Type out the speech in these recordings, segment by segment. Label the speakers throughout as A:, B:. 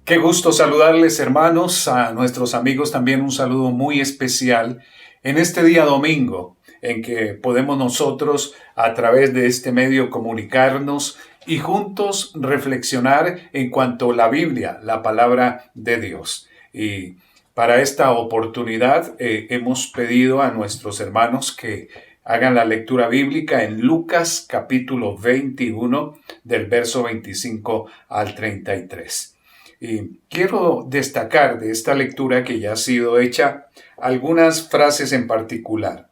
A: Qué gusto saludarles, hermanos, a nuestros amigos también un saludo muy especial en este día domingo en que podemos nosotros a través de este medio comunicarnos y juntos reflexionar en cuanto a la Biblia, la palabra de Dios. Y para esta oportunidad hemos pedido a nuestros hermanos que hagan la lectura bíblica en Lucas capítulo 21 del verso 25 al 33. Y quiero destacar de esta lectura que ya ha sido hecha algunas frases en particular.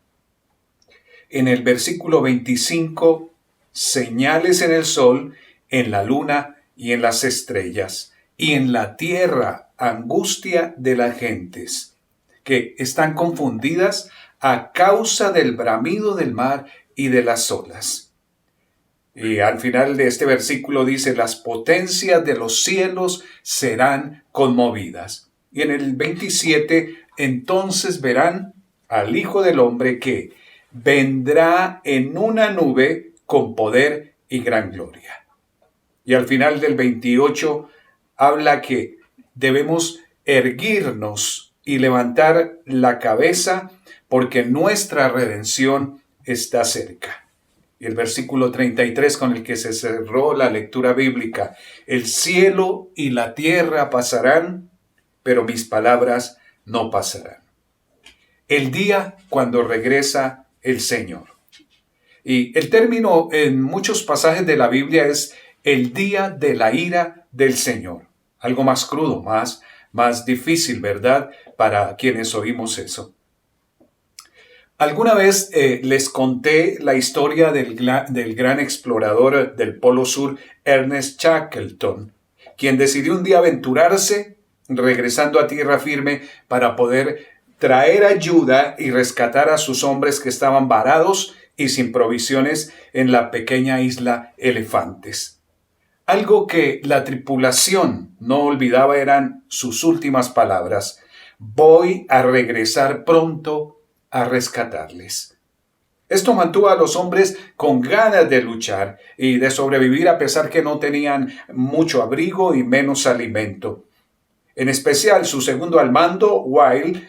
A: En el versículo 25, señales en el sol, en la luna y en las estrellas, y en la tierra angustia de las gentes, que están confundidas a causa del bramido del mar y de las olas. Y al final de este versículo dice, las potencias de los cielos serán conmovidas. Y en el 27, entonces verán al Hijo del Hombre que vendrá en una nube con poder y gran gloria. Y al final del 28 habla que debemos erguirnos y levantar la cabeza porque nuestra redención está cerca. Y el versículo 33 con el que se cerró la lectura bíblica, el cielo y la tierra pasarán, pero mis palabras no pasarán. El día cuando regresa el Señor. Y el término en muchos pasajes de la Biblia es el día de la ira del Señor. Algo más crudo, más difícil, ¿verdad? Para quienes oímos eso. Alguna vez les conté la historia del gran explorador del Polo Sur, Ernest Shackleton, quien decidió un día aventurarse regresando a tierra firme para poder traer ayuda y rescatar a sus hombres que estaban varados y sin provisiones en la pequeña isla Elefantes. Algo que la tripulación no olvidaba eran sus últimas palabras: voy a regresar pronto a rescatarles. Esto mantuvo a los hombres con ganas de luchar y de sobrevivir a pesar que no tenían mucho abrigo y menos alimento. En especial su segundo al mando, Wild,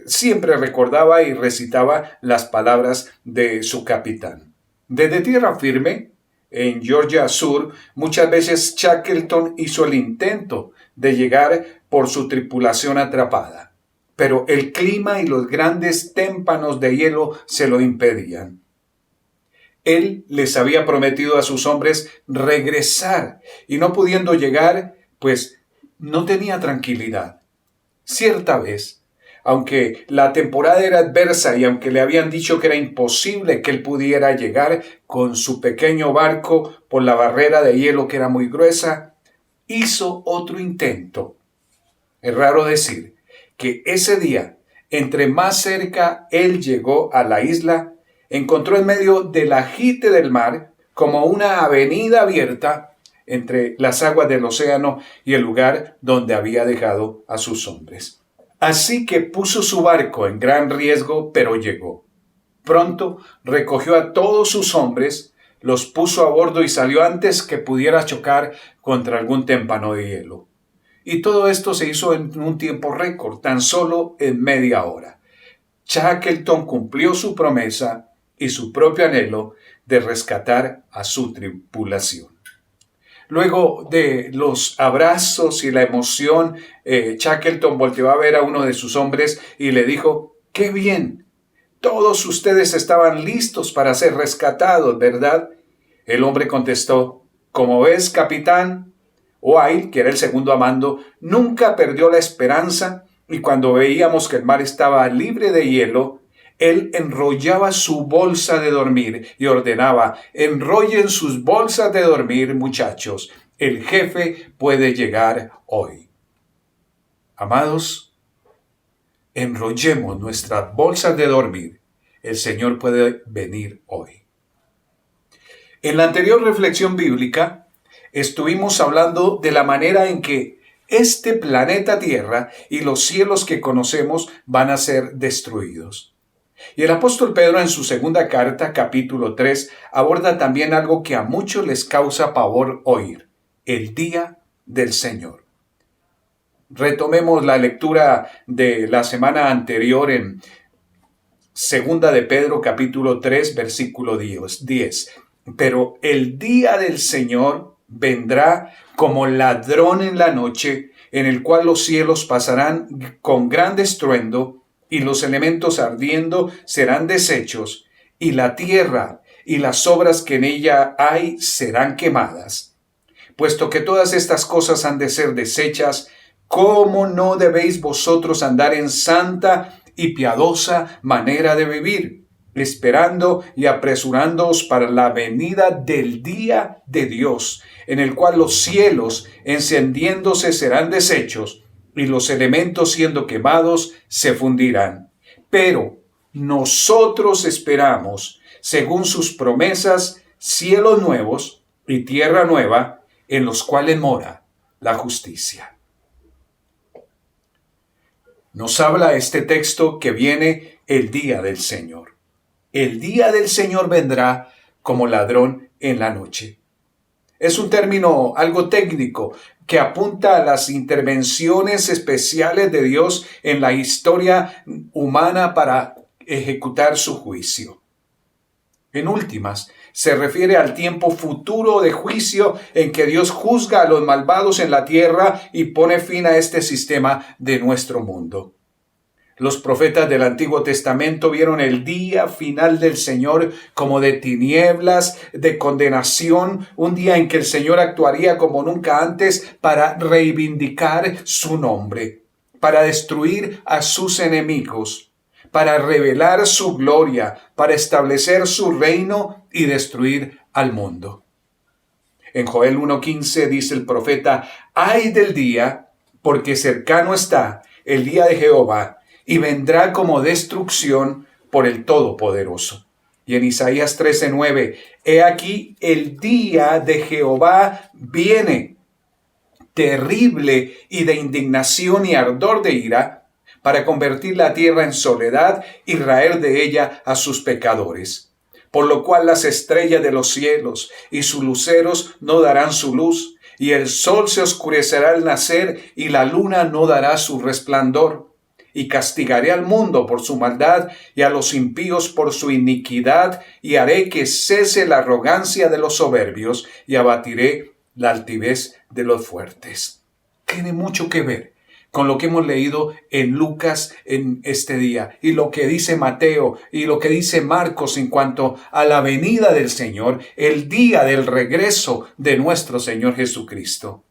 A: siempre recordaba y recitaba las palabras de su capitán. Desde tierra firme, en Georgia Sur, muchas veces Shackleton hizo el intento de llegar por su tripulación atrapada, pero el clima y los grandes témpanos de hielo se lo impedían. Él les había prometido a sus hombres regresar y no pudiendo llegar, pues no tenía tranquilidad. Cierta vez, aunque la temporada era adversa y aunque le habían dicho que era imposible que él pudiera llegar con su pequeño barco por la barrera de hielo que era muy gruesa, hizo otro intento. Es raro decir que ese día, entre más cerca él llegó a la isla, encontró en medio del agite del mar como una avenida abierta entre las aguas del océano y el lugar donde había dejado a sus hombres. Así que puso su barco en gran riesgo, pero llegó. Pronto recogió a todos sus hombres, los puso a bordo y salió antes que pudiera chocar contra algún témpano de hielo. Y todo esto se hizo en un tiempo récord, tan solo en media hora. Shackleton cumplió su promesa y su propio anhelo de rescatar a su tripulación. Luego de los abrazos y la emoción, Shackleton volteó a ver a uno de sus hombres y le dijo: ¡qué bien! Todos ustedes estaban listos para ser rescatados, ¿verdad? El hombre contestó: como ves, capitán, Wild, que era el segundo a mando, nunca perdió la esperanza y cuando veíamos que el mar estaba libre de hielo, él enrollaba su bolsa de dormir y ordenaba: enrollen sus bolsas de dormir, muchachos, el jefe puede llegar hoy. Amados, enrollemos nuestras bolsas de dormir, el Señor puede venir hoy. En la anterior reflexión bíblica, estuvimos hablando de la manera en que este planeta Tierra y los cielos que conocemos van a ser destruidos. Y el apóstol Pedro en su segunda carta, capítulo 3, aborda también algo que a muchos les causa pavor oír: el día del Señor. Retomemos la lectura de la semana anterior en Segunda de Pedro capítulo 3 versículo 10. Pero el día del Señor vendrá como ladrón en la noche, en el cual los cielos pasarán con gran estruendo, y los elementos ardiendo serán deshechos, y la tierra y las obras que en ella hay serán quemadas. Puesto que todas estas cosas han de ser deshechas, ¿cómo no debéis vosotros andar en santa y piadosa manera de vivir, esperando y apresurándoos para la venida del día de Dios, en el cual los cielos encendiéndose serán deshechos, y los elementos siendo quemados se fundirán? Pero nosotros esperamos, según sus promesas, cielos nuevos y tierra nueva, en los cuales mora la justicia. Nos habla este texto que viene el día del Señor. El día del Señor vendrá como ladrón en la noche. Es un término algo técnico que apunta a las intervenciones especiales de Dios en la historia humana para ejecutar su juicio. En últimas, se refiere al tiempo futuro de juicio en que Dios juzga a los malvados en la tierra y pone fin a este sistema de nuestro mundo. Los profetas del Antiguo Testamento vieron el día final del Señor como de tinieblas, de condenación, un día en que el Señor actuaría como nunca antes para reivindicar su nombre, para destruir a sus enemigos, para revelar su gloria, para establecer su reino y destruir al mundo. En Joel 1:15 dice el profeta: «Ay del día, porque cercano está el día de Jehová, y vendrá como destrucción por el Todopoderoso». Y en Isaías 13:9, «He aquí el día de Jehová viene, terrible y de indignación y ardor de ira, para convertir la tierra en soledad y raer de ella a sus pecadores. Por lo cual las estrellas de los cielos y sus luceros no darán su luz, y el sol se oscurecerá al nacer, y la luna no dará su resplandor. Y castigaré al mundo por su maldad, y a los impíos por su iniquidad, y haré que cese la arrogancia de los soberbios, y abatiré la altivez de los fuertes». Tiene mucho que ver con lo que hemos leído en Lucas en este día, y lo que dice Mateo y lo que dice Marcos en cuanto a la venida del Señor, el día del regreso de nuestro Señor Jesucristo.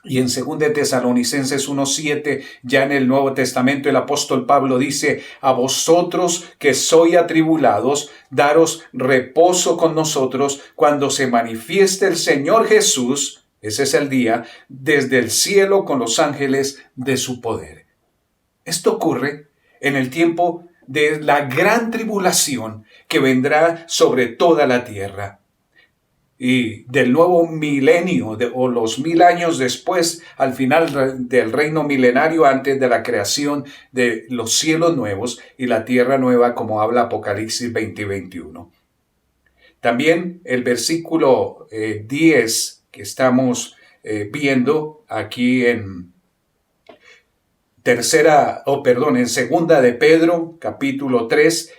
A: Y en 2 Tesalonicenses 1:7, ya en el Nuevo Testamento, el apóstol Pablo dice: «A vosotros que sois atribulados, daros reposo con nosotros cuando se manifieste el Señor Jesús». Ese es el día, desde el cielo con los ángeles de su poder. Esto ocurre en el tiempo de la gran tribulación que vendrá sobre toda la tierra. Y del nuevo milenio, o los 1000 años después, al final del reino milenario, antes de la creación de los cielos nuevos y la tierra nueva, como habla Apocalipsis 20 y 21. También el versículo 10 que estamos viendo aquí en Segunda de Pedro, capítulo 3,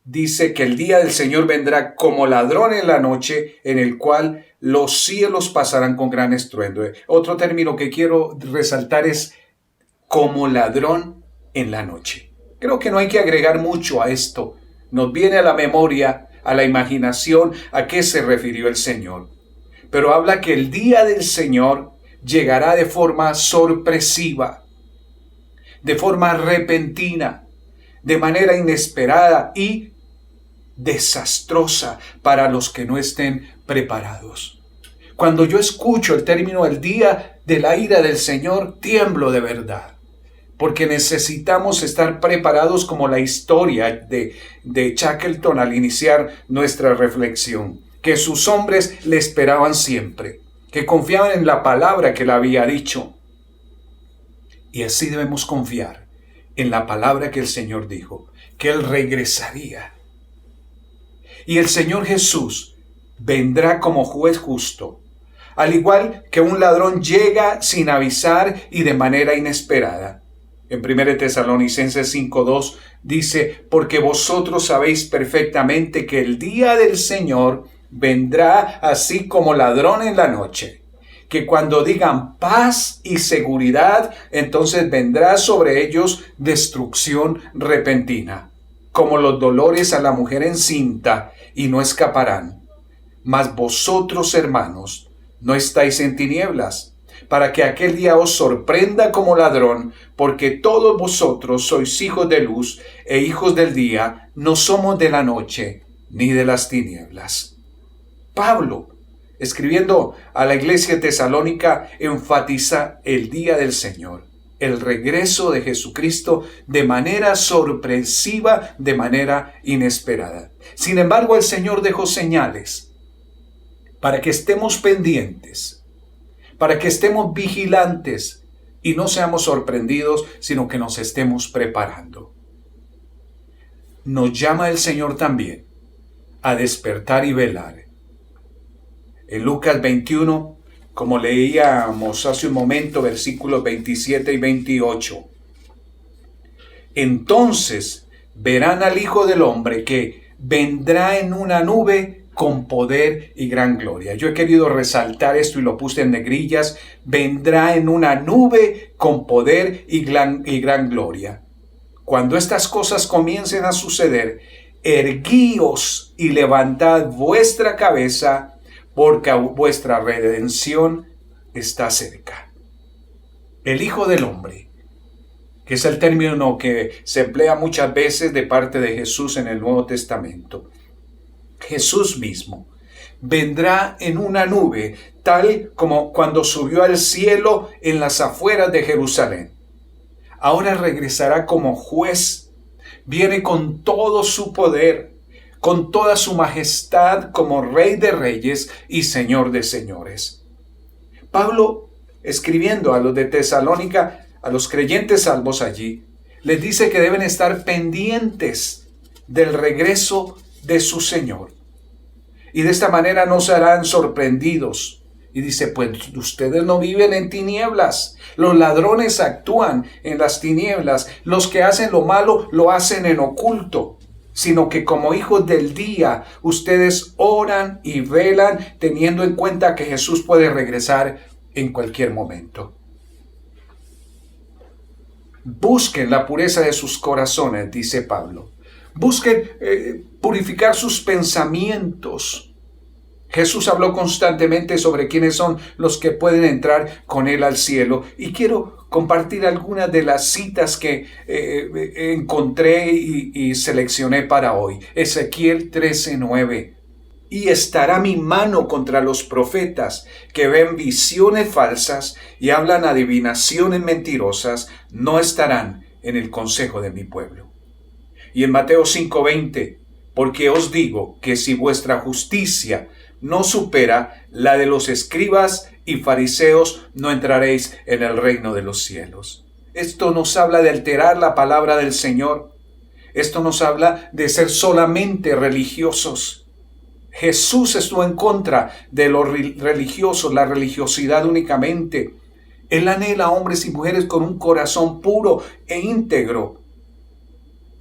A: dice que el día del Señor vendrá como ladrón en la noche, en el cual los cielos pasarán con gran estruendo. Otro término que quiero resaltar es como ladrón en la noche. Creo que no hay que agregar mucho a esto. Nos viene a la memoria, a la imaginación, a qué se refirió el Señor. Pero habla que el día del Señor llegará de forma sorpresiva, de forma repentina, de manera inesperada y desastrosa para los que no estén preparados. Cuando yo escucho el término el día de la ira del Señor, tiemblo de verdad, porque necesitamos estar preparados, como la historia de Shackleton al iniciar nuestra reflexión, que sus hombres le esperaban siempre, que confiaban en la palabra que le había dicho. Y así debemos confiar en la palabra que el Señor dijo, que Él regresaría. Y el Señor Jesús vendrá como juez justo al igual que un ladrón llega sin avisar y de manera inesperada. En 1 Tesalonicenses 5:2 dice, porque vosotros sabéis perfectamente que el día del Señor vendrá así como ladrón en la noche, que cuando digan paz y seguridad, entonces vendrá sobre ellos destrucción repentina, como los dolores a la mujer encinta, y no escaparán. Mas vosotros, hermanos, no estáis en tinieblas, para que aquel día os sorprenda como ladrón, porque todos vosotros sois hijos de luz e hijos del día, no somos de la noche ni de las tinieblas. Pablo, escribiendo a la iglesia tesalónica, enfatiza el día del Señor, el regreso de Jesucristo de manera sorpresiva, de manera inesperada. Sin embargo, el Señor dejó señales para que estemos pendientes, para que estemos vigilantes y no seamos sorprendidos, sino que nos estemos preparando. Nos llama el Señor también a despertar y velar. En Lucas 21, como leíamos hace un momento, versículos 27 y 28. Entonces verán al Hijo del Hombre que vendrá en una nube con poder y gran gloria. Yo he querido resaltar esto y lo puse en negrillas. Vendrá en una nube con poder y gran gloria. Cuando estas cosas comiencen a suceder, erguíos y levantad vuestra cabeza, porque vuestra redención está cerca. El Hijo del Hombre, que es el término que se emplea muchas veces de parte de Jesús en el Nuevo Testamento. Jesús mismo vendrá en una nube, tal como cuando subió al cielo en las afueras de Jerusalén. Ahora regresará como juez, viene con todo su poder, con toda su majestad como Rey de Reyes y Señor de Señores. Pablo, escribiendo a los de Tesalónica, a los creyentes salvos allí, les dice que deben estar pendientes del regreso de su Señor. Y de esta manera no serán sorprendidos. Y dice, pues ustedes no viven en tinieblas. Los ladrones actúan en las tinieblas. Los que hacen lo malo lo hacen en oculto. Sino que como hijos del día, ustedes oran y velan teniendo en cuenta que Jesús puede regresar en cualquier momento. Busquen la pureza de sus corazones, dice Pablo. Busquen purificar sus pensamientos. Jesús habló constantemente sobre quiénes son los que pueden entrar con Él al cielo. Y quiero compartir algunas de las citas que encontré y seleccioné para hoy. Ezequiel 13:9. Y estará mi mano contra los profetas que ven visiones falsas y hablan adivinaciones mentirosas. No estarán en el consejo de mi pueblo. Y en Mateo 5:20. Porque os digo que si vuestra justicia no supera la de los escribas y fariseos, no entraréis en el reino de los cielos. Esto nos habla de alterar la palabra del Señor. Esto nos habla de ser solamente religiosos. Jesús estuvo en contra de los religiosos, la religiosidad únicamente. Él anhela a hombres y mujeres con un corazón puro e íntegro.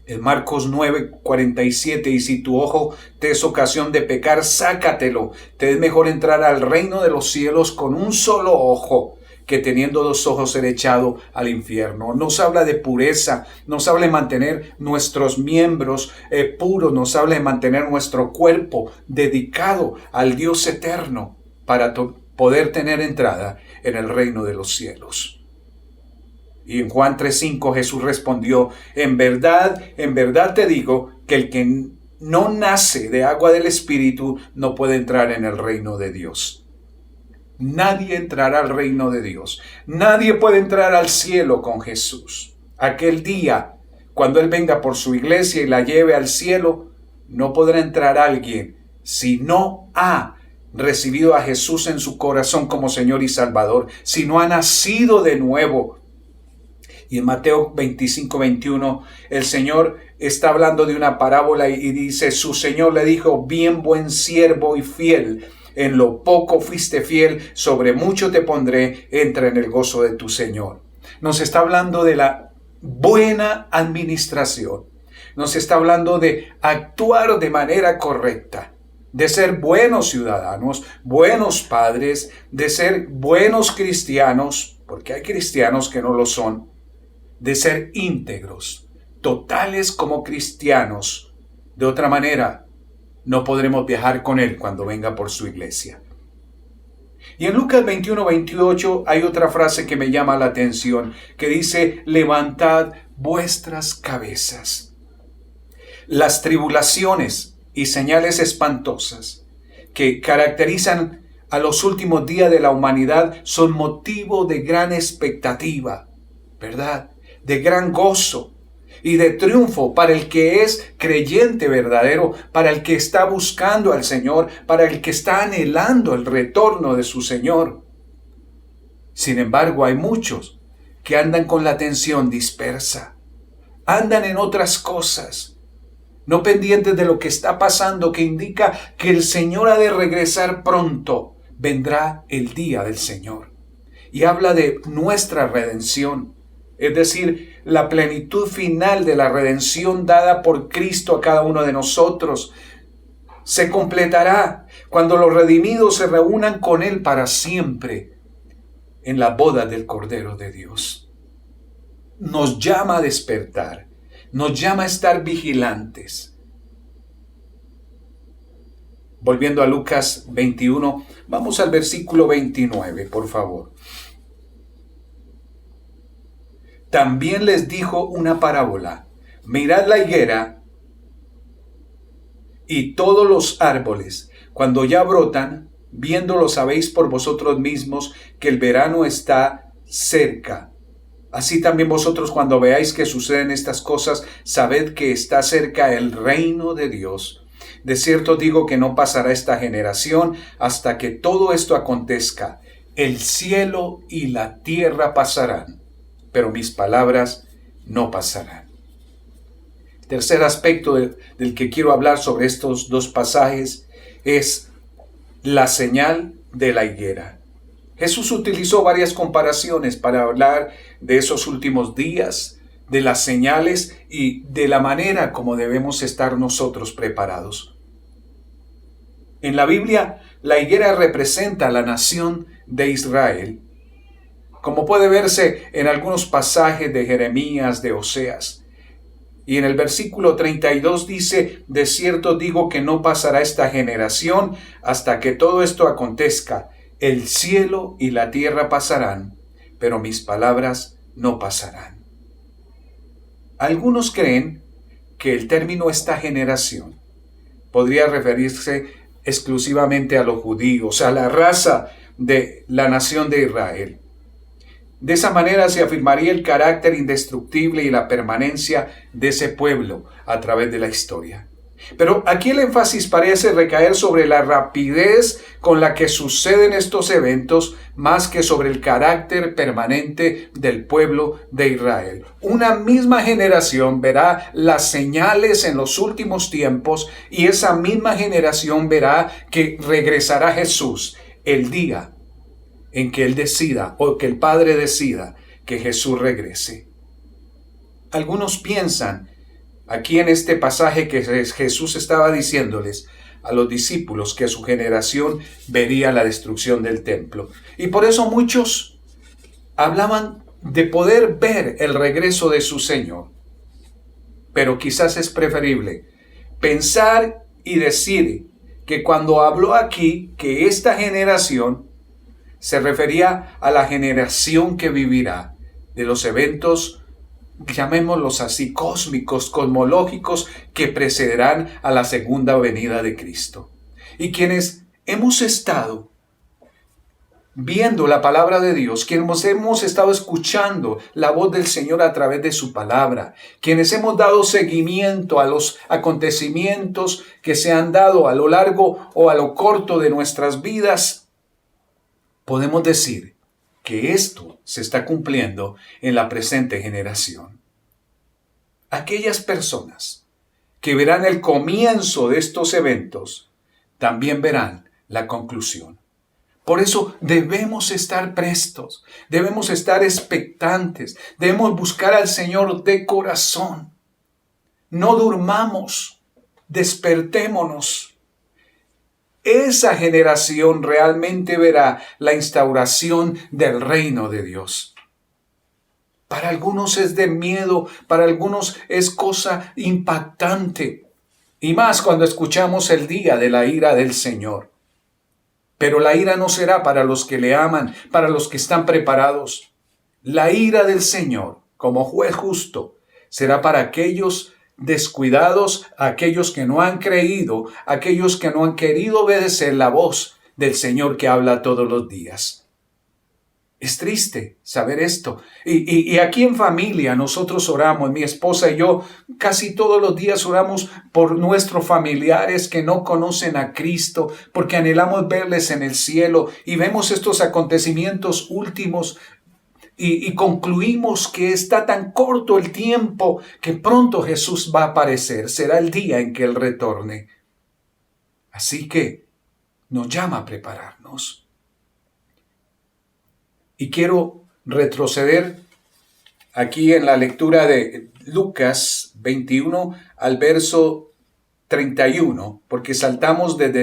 A: En Marcos 9:47, y si tu ojo te es ocasión de pecar, sácatelo. Te es mejor entrar al reino de los cielos con un solo ojo, que teniendo dos ojos ser echado al infierno. Nos habla de pureza, nos habla de mantener nuestros miembros puros, nos habla de mantener nuestro cuerpo dedicado al Dios eterno para poder tener entrada en el reino de los cielos. Y en Juan 3:5 Jesús respondió, en verdad te digo que el que no nace de agua del Espíritu no puede entrar en el reino de Dios. Nadie entrará al reino de Dios. Nadie puede entrar al cielo con Jesús. Aquel día, cuando Él venga por su iglesia y la lleve al cielo, no podrá entrar alguien si no ha recibido a Jesús en su corazón como Señor y Salvador, si no ha nacido de nuevo. Y en Mateo 25:21, el Señor está hablando de una parábola y dice, su Señor le dijo, bien buen siervo y fiel, En lo poco fuiste fiel, sobre mucho te pondré, entra en el gozo de tu Señor. Nos está hablando de la buena administración. Nos está hablando de actuar de manera correcta, de ser buenos ciudadanos, buenos padres, de ser buenos cristianos, porque hay cristianos que no lo son, de ser íntegros, totales como cristianos. De otra manera, no podremos viajar con Él cuando venga por su iglesia. Y en Lucas 21:28 hay otra frase que me llama la atención, que dice, levantad vuestras cabezas. Las tribulaciones y señales espantosas que caracterizan a los últimos días de la humanidad son motivo de gran expectativa, ¿verdad? De gran gozo y de triunfo para el que es creyente verdadero, para el que está buscando al Señor, para el que está anhelando el retorno de su Señor. Sin embargo, hay muchos que andan con la atención dispersa, andan en otras cosas, no pendientes de lo que está pasando, que indica que el Señor ha de regresar pronto. Vendrá el día del Señor. Y habla de nuestra redención, es decir, la plenitud final de la redención dada por Cristo a cada uno de nosotros. Se completará cuando los redimidos se reúnan con Él para siempre en la boda del Cordero de Dios. Nos llama a despertar, nos llama a estar vigilantes. Volviendo a Lucas 21, vamos al versículo 29, por favor. También les dijo una parábola. Mirad la higuera y todos los árboles, cuando ya brotan, viéndolo sabéis por vosotros mismos que el verano está cerca. Así también vosotros, cuando veáis que suceden estas cosas, sabed que está cerca el reino de Dios. De cierto digo que no pasará esta generación hasta que todo esto acontezca. El cielo y la tierra pasarán, pero mis palabras no pasarán. Tercer aspecto del que quiero hablar sobre estos dos pasajes es la señal de la higuera. Jesús utilizó varias comparaciones para hablar de esos últimos días, de las señales y de la manera como debemos estar nosotros preparados. En la Biblia, la higuera representa a la nación de Israel, como puede verse en algunos pasajes de Jeremías, de Oseas. Y en el versículo 32 dice, de cierto digo que no pasará esta generación hasta que todo esto acontezca. El cielo y la tierra pasarán, pero mis palabras no pasarán. Algunos creen que el término esta generación podría referirse exclusivamente a los judíos, a la raza de la nación de Israel. De esa manera se afirmaría el carácter indestructible y la permanencia de ese pueblo a través de la historia. Pero aquí el énfasis parece recaer sobre la rapidez con la que suceden estos eventos más que sobre el carácter permanente del pueblo de Israel. Una misma generación verá las señales en los últimos tiempos y esa misma generación verá que regresará Jesús el día en que Él decida o que el Padre decida que Jesús regrese. Algunos piensan aquí en este pasaje que Jesús estaba diciéndoles a los discípulos que su generación vería la destrucción del templo. Y por eso muchos hablaban de poder ver el regreso de su Señor. Pero quizás es preferible pensar y decir que cuando habló aquí que esta generación se refería a la generación que vivirá de los eventos, llamémoslos así, cósmicos, cosmológicos, que precederán a la segunda venida de Cristo. Y quienes hemos estado viendo la palabra de Dios, quienes hemos estado escuchando la voz del Señor a través de su palabra, quienes hemos dado seguimiento a los acontecimientos que se han dado a lo largo o a lo corto de nuestras vidas, podemos decir que esto se está cumpliendo en la presente generación. Aquellas personas que verán el comienzo de estos eventos, también verán la conclusión. Por eso debemos estar prestos, debemos estar expectantes, debemos buscar al Señor de corazón. No durmamos, despertémonos. Esa generación realmente verá la instauración del reino de Dios. Para algunos es de miedo, para algunos es cosa impactante. Y más cuando escuchamos el día de la ira del Señor. Pero la ira no será para los que le aman, para los que están preparados. La ira del Señor, como juez justo, será para aquellos descuidados, aquellos que no han creído, aquellos que no han querido obedecer la voz del Señor que habla todos los días. Es triste saber esto. Y aquí en familia nosotros oramos, mi esposa y yo, casi todos los días oramos por nuestros familiares que no conocen a Cristo, porque anhelamos verles en el cielo y vemos estos acontecimientos últimos y concluimos que está tan corto el tiempo que pronto Jesús va a aparecer. Será el día en que Él retorne. Así que nos llama a prepararnos. Y quiero retroceder aquí en la lectura de Lucas 21 al verso 31, porque saltamos desde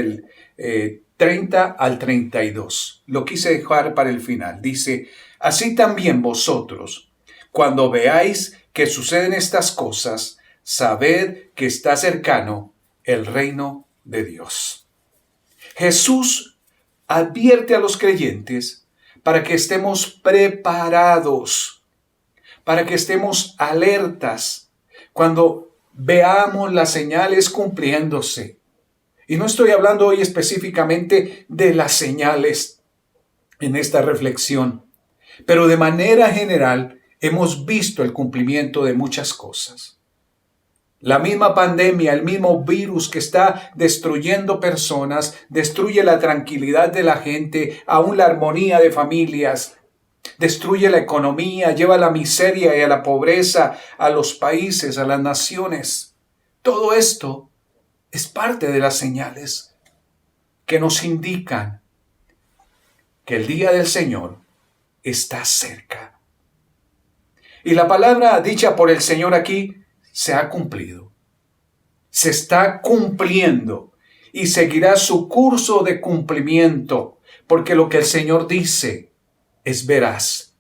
A: el 30 al 32. Lo quise dejar para el final. Dice, así también vosotros, cuando veáis que suceden estas cosas, sabed que está cercano el reino de Dios. Jesús advierte a los creyentes para que estemos preparados, para que estemos alertas cuando veamos las señales cumpliéndose. Y no estoy hablando hoy específicamente de las señales en esta reflexión, pero de manera general hemos visto el cumplimiento de muchas cosas. La misma pandemia, el mismo virus que está destruyendo personas, destruye la tranquilidad de la gente, aún la armonía de familias, destruye la economía, lleva la miseria y a la pobreza a los países, a las naciones. Todo esto es parte de las señales que nos indican que el día del Señor está cerca. Y la palabra dicha por el Señor aquí se ha cumplido. Se está cumpliendo y seguirá su curso de cumplimiento, porque lo que el Señor dice es veraz.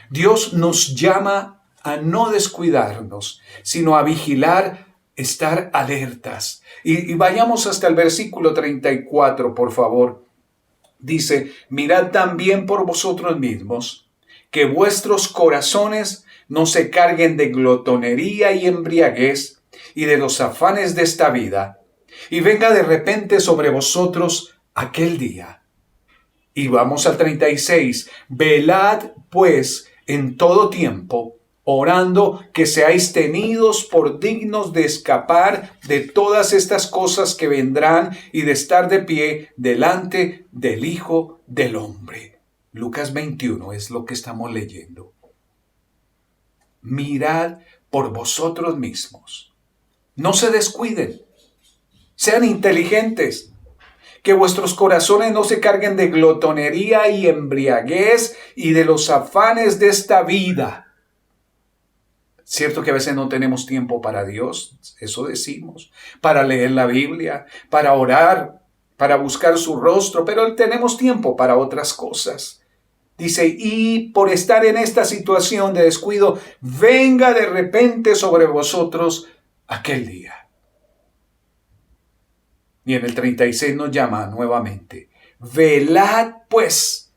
A: Dios nos llama a no descuidarnos, sino a vigilar, estar alertas. Y vayamos hasta el versículo 34, por favor. Dice, mirad también por vosotros mismos, que vuestros corazones no se carguen de glotonería y embriaguez y de los afanes de esta vida, y venga de repente sobre vosotros aquel día. Y vamos al 36. Velad pues en todo tiempo, orando que seáis tenidos por dignos de escapar de todas estas cosas que vendrán y de estar de pie delante del Hijo del Hombre. Lucas 21 es lo que estamos leyendo. Mirad por vosotros mismos. No se descuiden. Sean inteligentes. Que vuestros corazones no se carguen de glotonería y embriaguez y de los afanes de esta vida. Cierto que a veces no tenemos tiempo para Dios, eso decimos, para leer la Biblia, para orar, para buscar su rostro, pero tenemos tiempo para otras cosas. Dice, y por estar en esta situación de descuido, venga de repente sobre vosotros aquel día. Y en el 36 nos llama nuevamente, velad pues.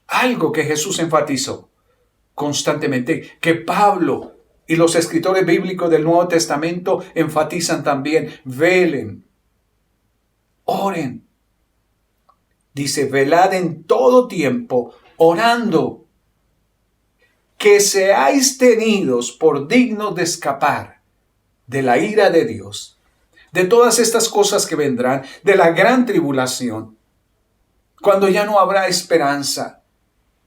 A: Algo que Jesús enfatizó constantemente, que Pablo y los escritores bíblicos del Nuevo Testamento enfatizan también, velen, oren. Dice, velad en todo tiempo, orando, que seáis tenidos por dignos de escapar de la ira de Dios, de todas estas cosas que vendrán, de la gran tribulación, cuando ya no habrá esperanza.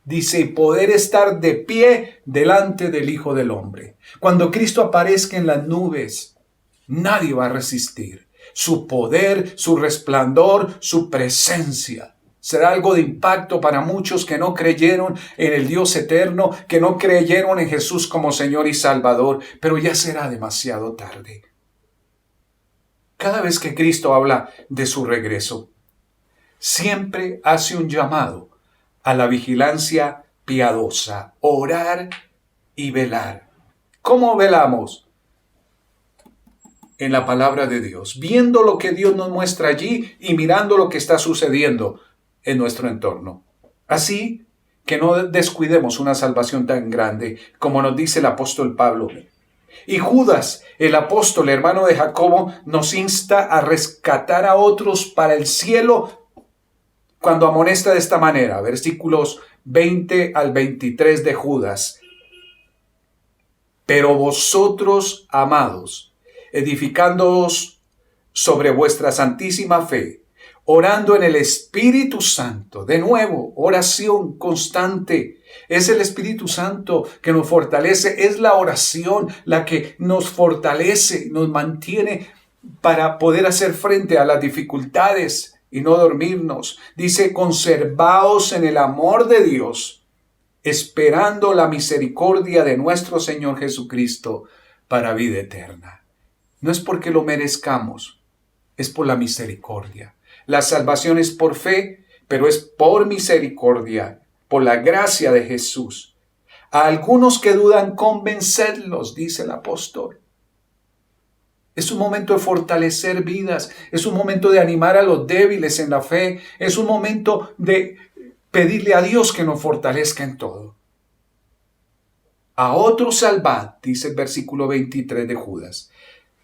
A: Dice, poder estar de pie delante del Hijo del Hombre. Cuando Cristo aparezca en las nubes, nadie va a resistir. su poder, su resplandor, su presencia. Será algo de impacto para muchos que no creyeron en el Dios eterno, que no creyeron en Jesús como Señor y Salvador, pero ya será demasiado tarde. Cada vez que Cristo habla de su regreso, siempre hace un llamado a la vigilancia piadosa, orar y velar. ¿Cómo velamos? En la palabra de Dios, viendo lo que Dios nos muestra allí y mirando lo que está sucediendo en nuestro entorno. Así que no descuidemos una salvación tan grande como nos dice el apóstol Pablo. Y Judas, el apóstol, hermano de Jacobo, nos insta a rescatar a otros para el cielo cuando amonesta de esta manera, versículos 20 al 23 de Judas. Pero vosotros, amados, edificándoos sobre vuestra santísima fe, orando en el Espíritu Santo. De nuevo, oración constante. Es el Espíritu Santo que nos fortalece. Es la oración la que nos fortalece, nos mantiene para poder hacer frente a las dificultades y no dormirnos. Dice, conservaos en el amor de Dios, esperando la misericordia de nuestro Señor Jesucristo para vida eterna. No es porque lo merezcamos, es por la misericordia. La salvación es por fe, pero es por misericordia, por la gracia de Jesús. A algunos que dudan, convencerlos, dice el apóstol. Es un momento de fortalecer vidas, es un momento de animar a los débiles en la fe, es un momento de pedirle a Dios que nos fortalezca en todo. A otros salvad, dice el versículo 23 de Judas,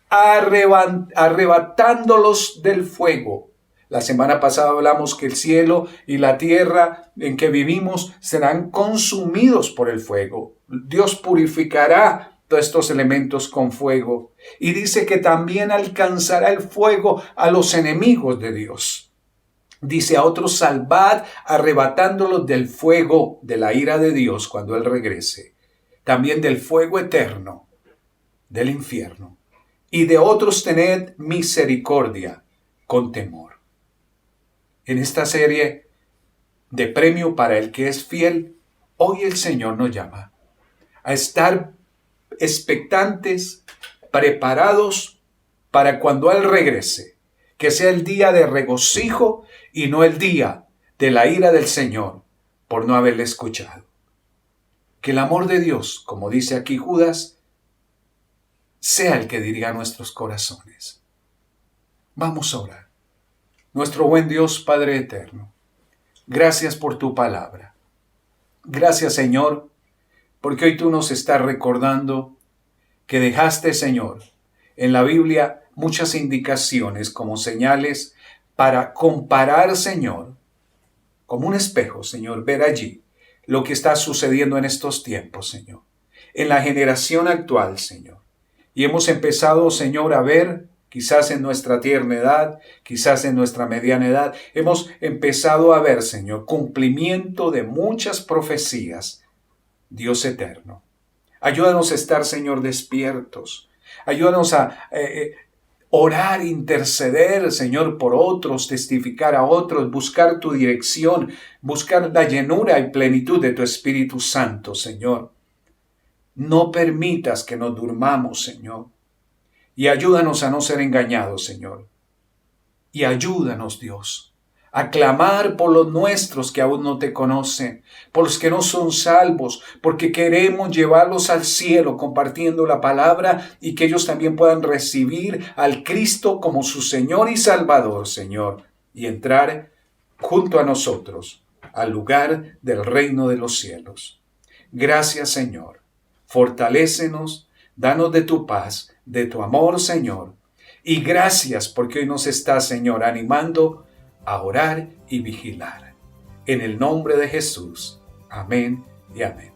A: arrebatándolos del fuego. La semana pasada hablamos que el cielo y la tierra en que vivimos serán consumidos por el fuego. Dios purificará todos estos elementos con fuego. Y dice que también alcanzará el fuego a los enemigos de Dios. Dice a otros, salvad, arrebatándolos del fuego de la ira de Dios cuando Él regrese. También del fuego eterno, del infierno. Y de otros tened misericordia con temor. En esta serie de premio para el que es fiel, hoy el Señor nos llama a estar expectantes, preparados para cuando Él regrese, que sea el día de regocijo y no el día de la ira del Señor por no haberle escuchado. Que el amor de Dios, como dice aquí Judas, sea el que dirija nuestros corazones. Vamos a orar. Nuestro buen Dios, Padre eterno, gracias por tu palabra. Gracias, Señor, porque hoy tú nos estás recordando que dejaste, Señor, en la Biblia muchas indicaciones como señales para comparar, Señor, como un espejo, Señor, ver allí lo que está sucediendo en estos tiempos, Señor, en la generación actual, Señor. Y hemos empezado, Señor, a ver, quizás en nuestra tierna edad, quizás en nuestra mediana edad, hemos empezado a ver, Señor, cumplimiento de muchas profecías. Dios eterno, ayúdanos a estar, Señor, despiertos. Ayúdanos a orar, interceder, Señor, por otros, testificar a otros, buscar tu dirección, buscar la llenura y plenitud de tu Espíritu Santo, Señor. No permitas que nos durmamos, Señor. Y ayúdanos a no ser engañados, Señor. Y ayúdanos, Dios, a clamar por los nuestros que aún no te conocen, por los que no son salvos, porque queremos llevarlos al cielo compartiendo la palabra y que ellos también puedan recibir al Cristo como su Señor y Salvador, Señor, y entrar junto a nosotros al lugar del reino de los cielos. Gracias, Señor. Fortalécenos, danos de tu paz, de tu amor, Señor. Y gracias porque hoy nos estás, Señor, animando a orar y vigilar. En el nombre de Jesús. Amén y amén.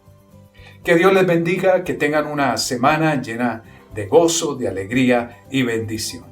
A: Que Dios les bendiga, que tengan una semana llena de gozo, de alegría y bendición.